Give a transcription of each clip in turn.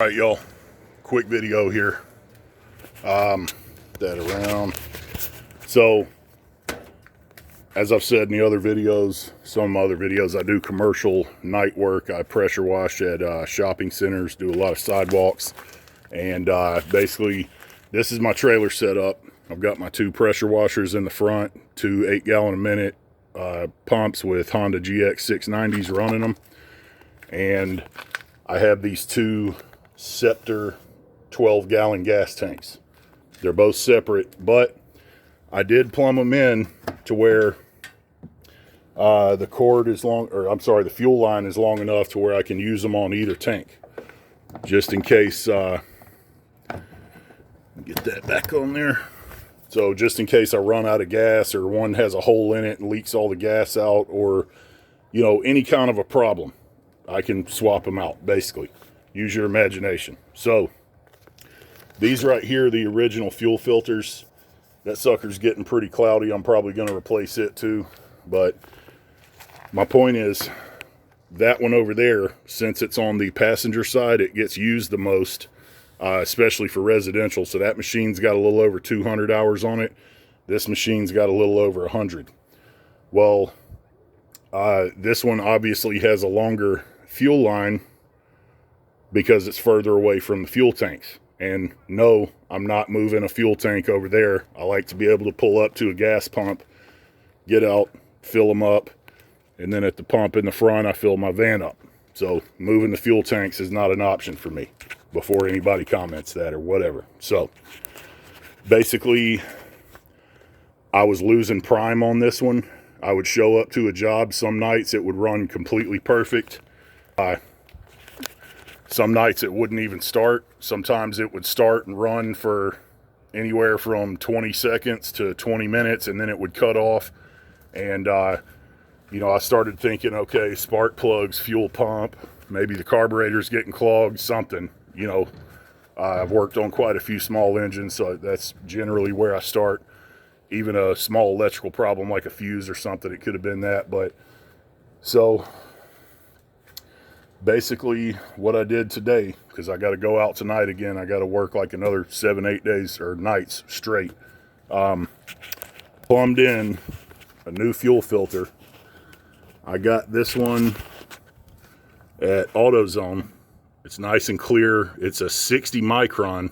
All right, y'all, quick video here. That around. So, as I've said in the other videos, some other videos, I do commercial night work. I pressure wash at shopping centers, do a lot of sidewalks. And basically, this is my trailer setup. I've got my two pressure washers in the front, two 8-gallon-a-minute pumps with Honda GX 690s running them. And I have these two Scepter 12-gallon gas tanks. They're both separate, but I did plumb them in to where the cord is long, or I'm sorry, the fuel line is long enough to where I can use them on either tank, just in case. Get that back on there. So just in case I run out of gas, or one has a hole in it and leaks all the gas out, or any kind of a problem, I can swap them out. Basically, use your imagination. So these right here, the original fuel filters. That sucker's getting pretty cloudy. I'm probably going to replace it too. But my point is, that one over there, since it's on the passenger side, it gets used the most, especially for residential. So that machine's got a little over 200 hours on it. This machine's got a little over 100. Well, this one obviously has a longer fuel line because it's further away from the fuel tanks. And no, I'm not moving a fuel tank over there. I like to be able to pull up to a gas pump, get out, fill them up, and then at the pump in the front, I fill my van up. So moving the fuel tanks is not an option for me, before anybody comments that or whatever. So basically, I was losing prime on this one. I would show up to a job. Some nights it would run completely perfect. Some nights it wouldn't even start. Sometimes it would start and run for anywhere from 20 seconds to 20 minutes, and then it would cut off. And, I started thinking, okay, spark plugs, fuel pump, maybe the carburetor's getting clogged, something. I've worked on quite a few small engines, so that's generally where I start. Even a small electrical problem like a fuse or something, it could have been that. But so basically what I did today, because I got to go out tonight again, I got to work like another 7-8 days or nights straight, plumbed in a new fuel filter. I got this one at AutoZone. It's nice and clear. It's a 60 micron.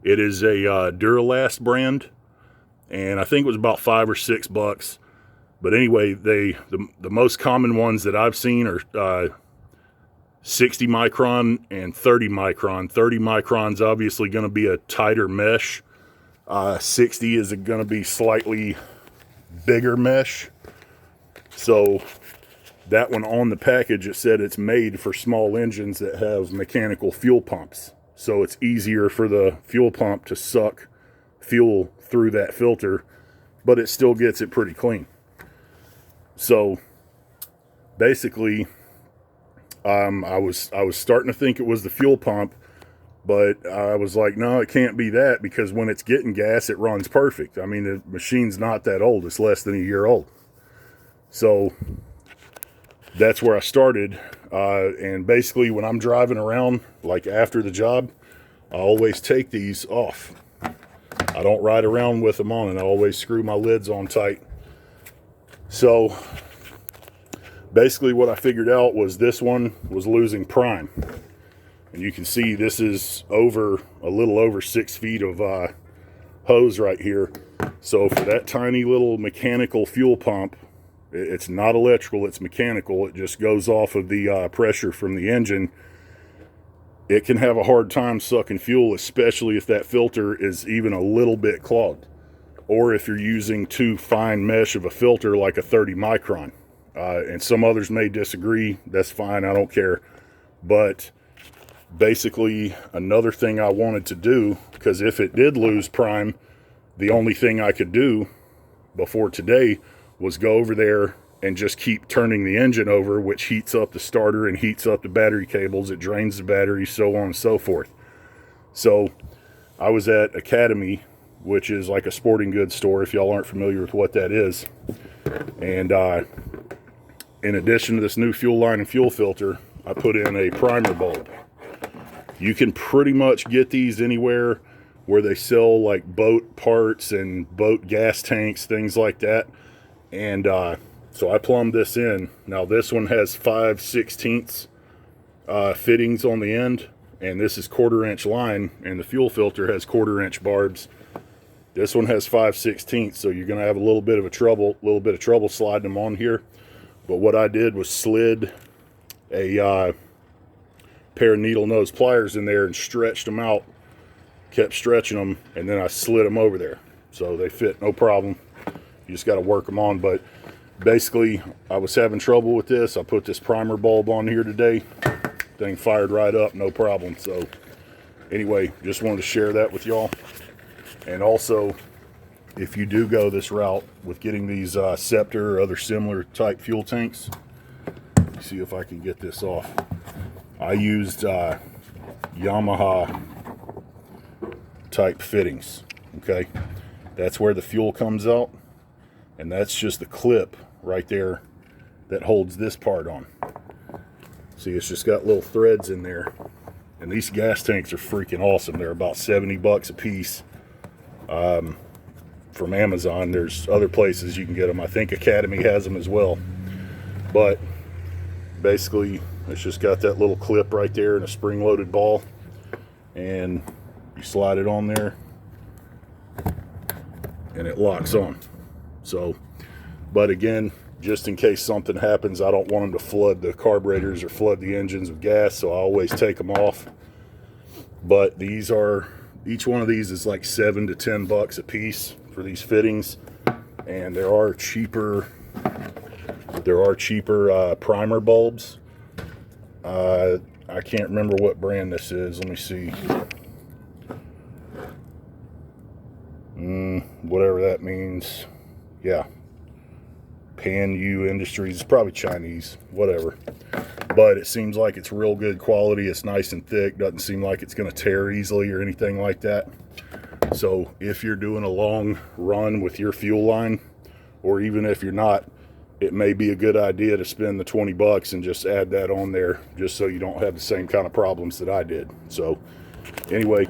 It is a Duralast brand, and I think it was about $5 or $6. But anyway, the most common ones that I've seen are 60 micron and 30 micron. 30 micron's obviously going to be a tighter mesh. 60 is going to be slightly bigger mesh. So that one on the package, it said it's made for small engines that have mechanical fuel pumps. So it's easier for the fuel pump to suck fuel through that filter, but it still gets it pretty clean. So basically, I was starting to think it was the fuel pump, but I was like, no, it can't be that, because when it's getting gas, it runs perfect. I mean, the machine's not that old. It's less than a year old. So that's where I started. And basically, when I'm driving around, like after the job, I always take these off. I don't ride around with them on, and I always screw my lids on tight. So basically what I figured out was this one was losing prime. And you can see this is a little over 6 feet of hose right here. So for that tiny little mechanical fuel pump, it's not electrical, it's mechanical. It just goes off of the pressure from the engine. It can have a hard time sucking fuel, especially if that filter is even a little bit clogged. Or if you're using too fine mesh of a filter like a 30 micron. And some others may disagree. That's fine, I don't care. But basically, another thing I wanted to do, because if it did lose prime, the only thing I could do before today was go over there and just keep turning the engine over, which heats up the starter and heats up the battery cables. It drains the battery, so on and so forth. So I was at Academy, which is like a sporting goods store, if y'all aren't familiar with what that is. And in addition to this new fuel line and fuel filter, I put in a primer bulb. You can pretty much get these anywhere where they sell like boat parts and boat gas tanks, things like that. And so I plumbed this in. Now this one has 5/16 fittings on the end, and this is 1/4 inch line, and the fuel filter has 1/4 inch barbs. This one has 5/16, so you're gonna have a little bit of trouble sliding them on here. But what I did was slid a pair of needle nose pliers in there and stretched them out, kept stretching them, and then I slid them over there. So they fit no problem. You just got to work them on. But basically, I was having trouble with this. I put this primer bulb on here today. Thing fired right up, no problem. So anyway, just wanted to share that with y'all. And also, if you do go this route with getting these Scepter or other similar type fuel tanks, see if I can get this off. I used Yamaha type fittings. Okay, that's where the fuel comes out, and that's just the clip right there that holds this part on. See, it's just got little threads in there, and these gas tanks are freaking awesome. They're about 70 bucks a piece from Amazon. There's other places you can get them. I think Academy has them as well. But basically, it's just got that little clip right there and a spring-loaded ball, and you slide it on there and it locks on. So, but again, just in case something happens, I don't want them to flood the carburetors or flood the engines with gas, so I always take them off. But these are, each one of these is like 7 to 10 bucks a piece for these fittings, and there are cheaper primer bulbs. I can't remember what brand this is. Let me see. Whatever that means. Yeah. Panyu Industries. It's probably Chinese. Whatever. But it seems like it's real good quality. It's nice and thick. Doesn't seem like it's going to tear easily or anything like that. So if you're doing a long run with your fuel line, or even if you're not, it may be a good idea to spend the 20 bucks and just add that on there, just so you don't have the same kind of problems that I did. So anyway,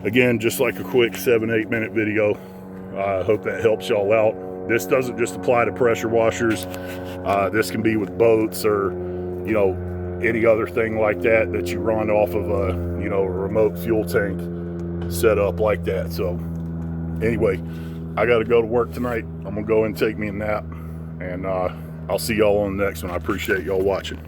again, just like a quick 7-8 minute video. I hope that helps y'all out. This doesn't just apply to pressure washers. This can be with boats, or you know, any other thing like that that you run off of a, you know, a remote fuel tank set up like that. So anyway, I got to go to work tonight. I'm gonna go and take me a nap, and I'll see y'all on the next one. I appreciate y'all watching.